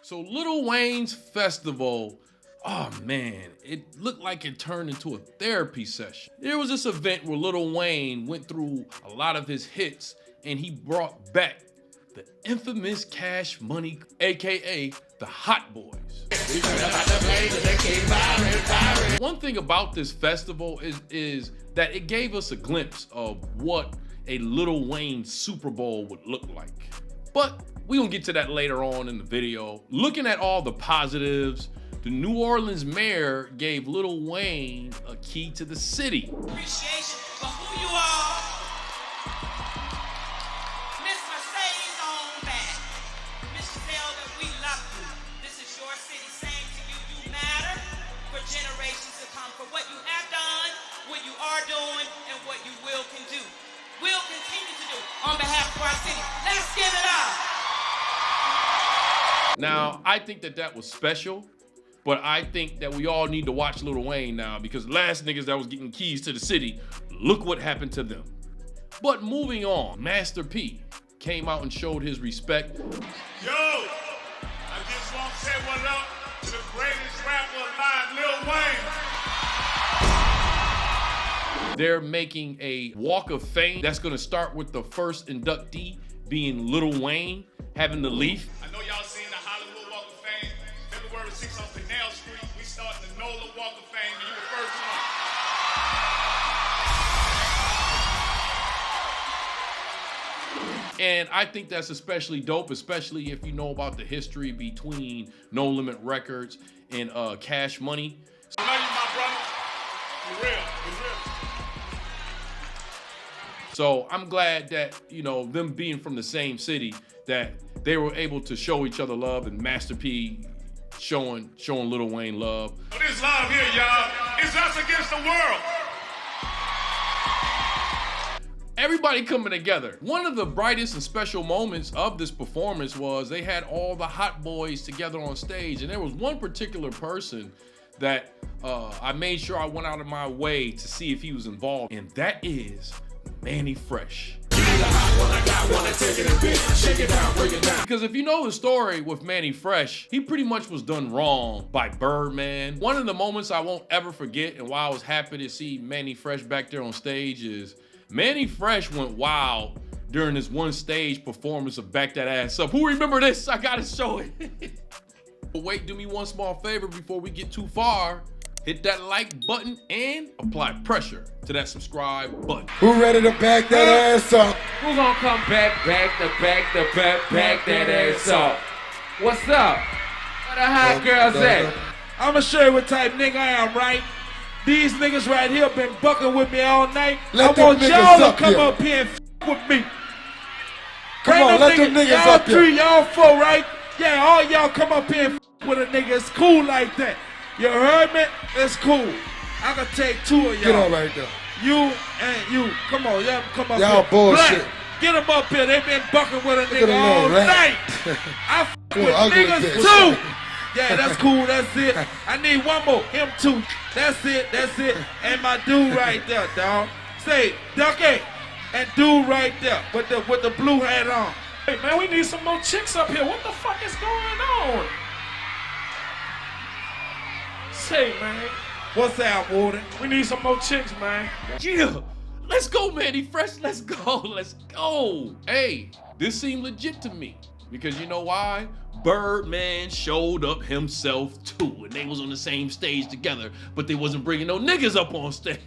So Lil Wayne's festival, oh man, it looked like it turned into a therapy session. There was this event where Lil Wayne went through a lot of his hits and he brought back the infamous Cash Money, AKA the Hot Boys. One thing about this festival is that it gave us a glimpse of what a Lil Wayne Super Bowl would look like. But we gonna get to that later on in the video. Looking at all the positives, the New Orleans mayor gave Lil Wayne a key to the city. Appreciation for who you are. Miss Mercedes on back. Miss Tell that we love you. This is your city saying to you, you matter for generations to come. For what you have done, what you are doing, and what you will continue to do on behalf of our city. Let's give it up. Now, I think that was special, but I think that we all need to watch Lil Wayne now because last niggas that was getting keys to the city, look what happened to them. But moving on, Master P came out and showed his respect. Yo, I just want to say what up to the greatest rapper alive, Lil Wayne. They're making a walk of fame that's gonna start with the first inductee being Lil Wayne, having the leaf. I know y'all seen the Hollywood Walk of Fame, February 6th on Canal Street. We starting the NOLA Walk of Fame, and you the first one. And I think that's especially dope, especially if you know about the history between No Limit Records and Cash Money. I love you, my brother. For real, for real. So I'm glad that, you know, them being from the same city, that they were able to show each other love, and Master P showing Lil Wayne love. This love here, y'all, is us against the world. Everybody coming together. One of the brightest and special moments of this performance was they had all the Hot Boys together on stage, and there was one particular person that I made sure I went out of my way to see if he was involved, and that is Mannie Fresh. Because if you know the story with Mannie Fresh, he pretty much was done wrong by Birdman. One of the moments I won't ever forget, and why I was happy to see Mannie Fresh back there on stage, is Mannie Fresh went wild during this one stage performance of Back That Ass Up. Who remember this? I gotta show it. But wait, do me one small favor before we get too far. Hit that like button and apply pressure to that subscribe button. Who ready to back that ass up? Who gonna come back that ass up? What's up? Where the hot girls at? I'ma show you what type nigga I am, right? These niggas right here been bucking with me all night. I want y'all to come up here and with me. Come on, let them niggas y'all up here. Y'all 3, y'all 4, right? Yeah, all y'all come up here and with a nigga. It's cool like that. You heard me? It's cool. I can take 2 of y'all. Get on right there. You and you. Come on, y'all come up Y'all here. bullshit. Black, get them up here. They been bucking with a nigga all night. I with niggas too. Yeah, that's cool. That's it. I need one more. Him too. That's it. That's it. And my dude right there, dog. Say, Ducky. And dude right there with the blue hat on. Hey man, we need some more chicks up here. What the fuck is going on? Say, man. What's out, Warden? We need some more chicks, man. Yeah, let's go, Mannie Fresh. Let's go. Let's go. Hey, this seemed legit to me because you know why? Birdman showed up himself too, and they was on the same stage together, but they wasn't bringing no niggas up on stage.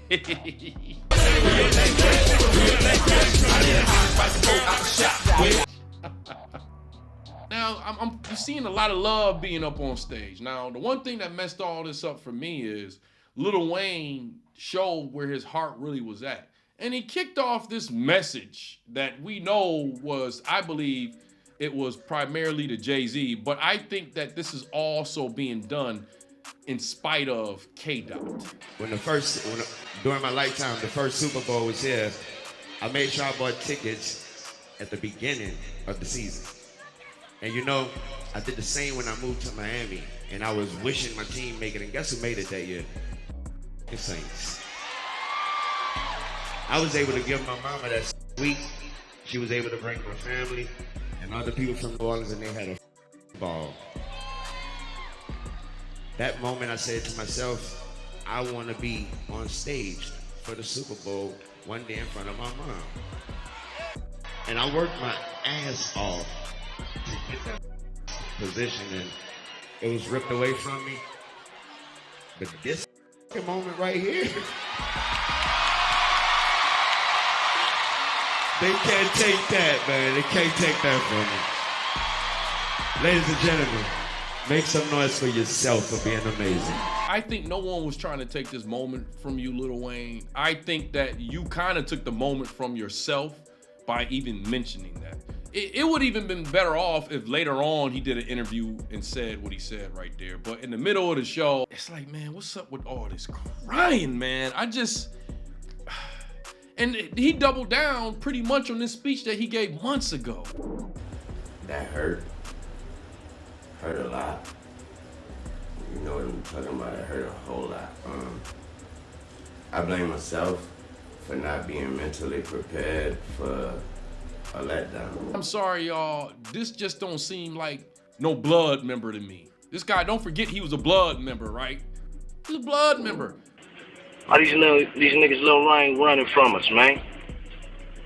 Now, I'm seeing a lot of love being up on stage. Now, the one thing that messed all this up for me is Lil Wayne showed where his heart really was at. And he kicked off this message that we know was, I believe, it was primarily to JayZ, but I think that this is also being done in spite of K-Dot. During my lifetime, the first Super Bowl was here, I made sure I bought tickets at the beginning of the season. And you know, I did the same when I moved to Miami, and I was wishing my team make it, and guess who made it that year? The Saints. I was able to give my mama that week. She was able to bring my family and other people from New Orleans, and they had a ball. that moment I said to myself, I want to be on stage for the Super Bowl one day in front of my mom. And I worked my ass off to get that position, and it was ripped away from me. But this moment right here, they can't take that, man. They can't take that from me. Ladies and gentlemen, make some noise for yourself for being amazing. I think no one was trying to take this moment from you, Lil Wayne. I think that you kind of took the moment from yourself by even mentioning that. It would even been better off if later on he did an interview and said what he said right there. But in the middle of the show, it's like, man, what's up with all this crying, man? And he doubled down pretty much on this speech that he gave months ago. That hurt a lot. You know what I'm talking about, it hurt a whole lot. I blame myself for not being mentally prepared for a letdown. I'm sorry, y'all. This just don't seem like no blood member to me. This guy, don't forget he was a blood member, right? He's a blood member. All these niggas Lil Wayne running from us, man.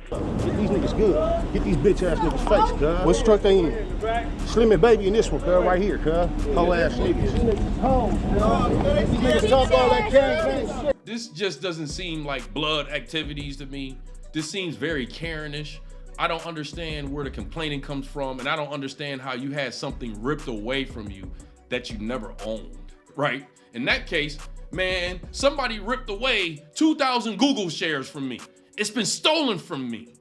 Get these niggas good. Get these bitch ass niggas face, cuz. What truck they in? Slim and Baby in this one, cuz, right here, cuz. Whole ass niggas. These niggas home, cuz. These niggas talk all that gang shit. This just doesn't seem like blood activities to me. This seems very Karenish. I don't understand where the complaining comes from, and I don't understand how you had something ripped away from you that you never owned, right? In that case, man, somebody ripped away 2,000 Google shares from me. It's been stolen from me.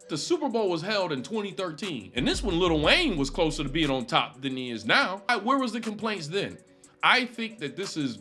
The Super Bowl was held in 2013, and this one Lil Wayne was closer to being on top than he is now. Where was the complaints then? I think that this is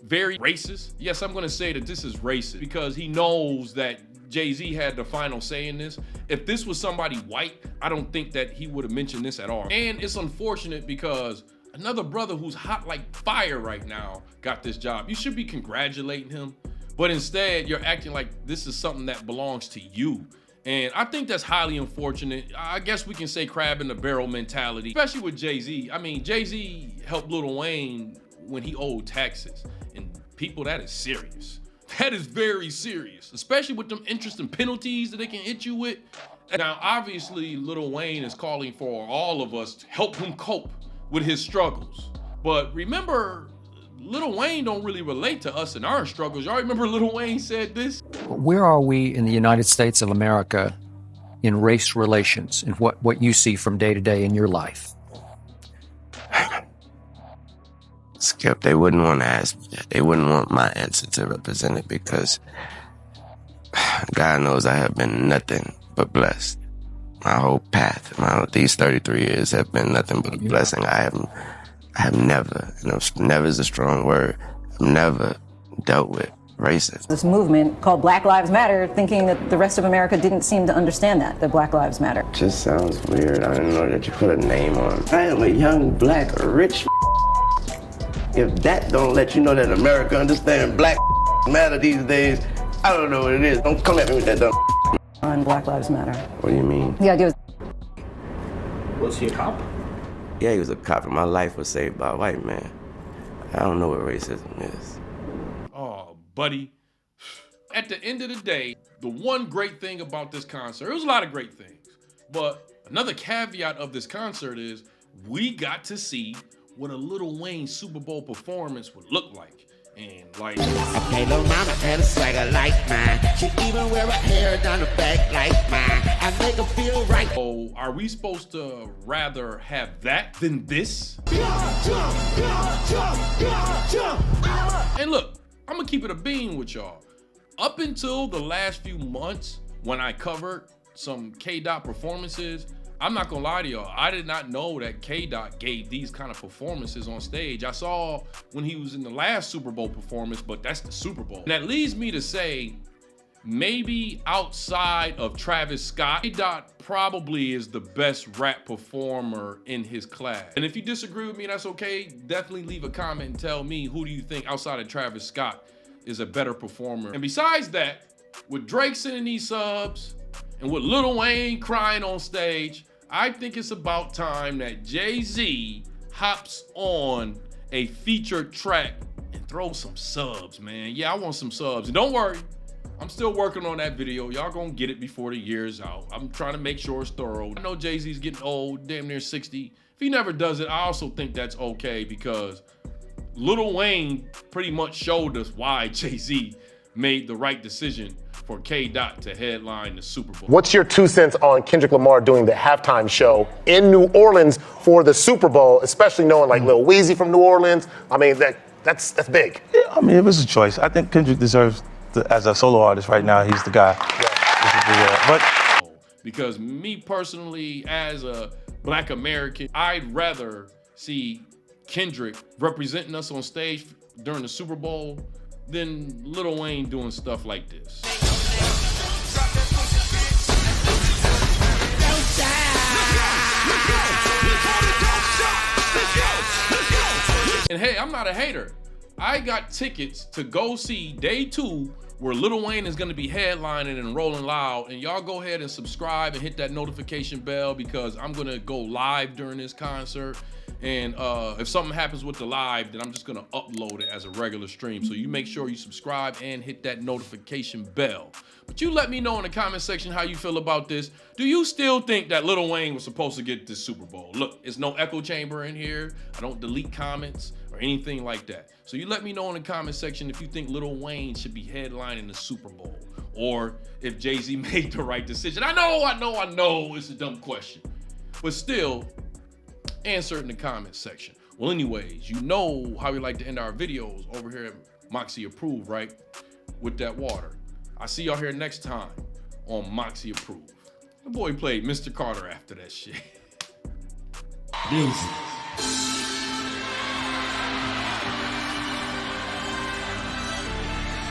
very racist. Yes, I'm gonna say that this is racist because he knows that JayZ had the final say in this. If this was somebody white, I don't think that he would have mentioned this at all. And it's unfortunate because another brother who's hot like fire right now got this job. You should be congratulating him, but instead you're acting like this is something that belongs to you. And I think that's highly unfortunate. I guess we can say crab in the barrel mentality, especially with JayZ. I mean, JayZ helped Lil Wayne when he owed taxes. And people, that is serious. That is very serious, especially with them interest and penalties that they can hit you with. Now, obviously, Lil Wayne is calling for all of us to help him cope with his struggles. But remember, Lil Wayne don't really relate to us and our struggles. Y'all remember Lil Wayne said this? Where are we in the United States of America in race relations and what you see from day to day in your life? Skip, they wouldn't want to ask me that. They wouldn't want my answer to represent it because God knows I have been nothing but blessed. My whole path, these 33 years have been nothing but a blessing. I have never, never is a strong word, I've never dealt with racism. This movement called Black Lives Matter, thinking that the rest of America didn't seem to understand that Black Lives Matter. Just sounds weird. I didn't know that you put a name on. I am a young, black, rich. If that don't let you know that America understands Black Matter these days, I don't know what it is. Don't come at me with that dumb. On Black Lives Matter. What do you mean? The idea Was he a cop? Yeah, he was a cop, and my life was saved by a white man. I don't know what racism is. Oh, buddy. At the end of the day, the one great thing about this concert, it was a lot of great things, but another caveat of this concert is we got to see what a Lil Wayne Super Bowl performance would look like. And like, okay, little mama had a swagger like mine. She even wear her hair down the back like mine. I make her feel right. Oh, are we supposed to rather have that than this? And look, I'm gonna keep it a bean with y'all. Up until the last few months, when I covered some K-Dot performances, I'm not gonna lie to y'all, I did not know that K-Dot gave these kind of performances on stage. I saw when he was in the last Super Bowl performance, but that's the Super Bowl. And that leads me to say, maybe outside of Travis Scott, K-Dot probably is the best rap performer in his class. And if you disagree with me, that's okay. Definitely leave a comment and tell me, who do you think outside of Travis Scott is a better performer? And besides that, with Drake sending these subs and with Lil Wayne crying on stage, I think it's about time that JayZ hops on a featured track and throw some subs, man. Yeah, I want some subs. And don't worry, I'm still working on that video. Y'all gonna get it before the year's out. I'm trying to make sure it's thorough. I know Jay-Z's getting old, damn near 60. If he never does it, I also think that's okay because Lil Wayne pretty much showed us why Jay-Z made the right decision for K-Dot to headline the Super Bowl. What's your 2 cents on Kendrick Lamar doing the halftime show in New Orleans for the Super Bowl, especially knowing like Lil Weezy from New Orleans? I mean, that's big. Yeah, I mean, it was a choice. I think Kendrick deserves, as a solo artist right now, he's the guy. Yeah. Because me personally, as a Black American, I'd rather see Kendrick representing us on stage during the Super Bowl than Lil Wayne doing stuff like this. And hey, I'm not a hater. I got tickets to go see day 2 where Lil Wayne is gonna be headlining and rolling loud. And y'all go ahead and subscribe and hit that notification bell because I'm gonna go live during this concert. And if something happens with the live, then I'm just gonna upload it as a regular stream. So you make sure you subscribe and hit that notification bell. But you let me know in the comment section how you feel about this. Do you still think that Lil Wayne was supposed to get this Super Bowl? Look, it's no echo chamber in here. I don't delete comments or anything like that. So you let me know in the comment section if you think Lil Wayne should be headlining the Super Bowl or if Jay-Z made the right decision. I know it's a dumb question, but still, answer it in the comment section. Well, anyways, you know how we like to end our videos over here at Moxy Approved, right? With that water. I'll see y'all here next time on Moxy Approved. The boy played Mr. Carter after that shit. Music.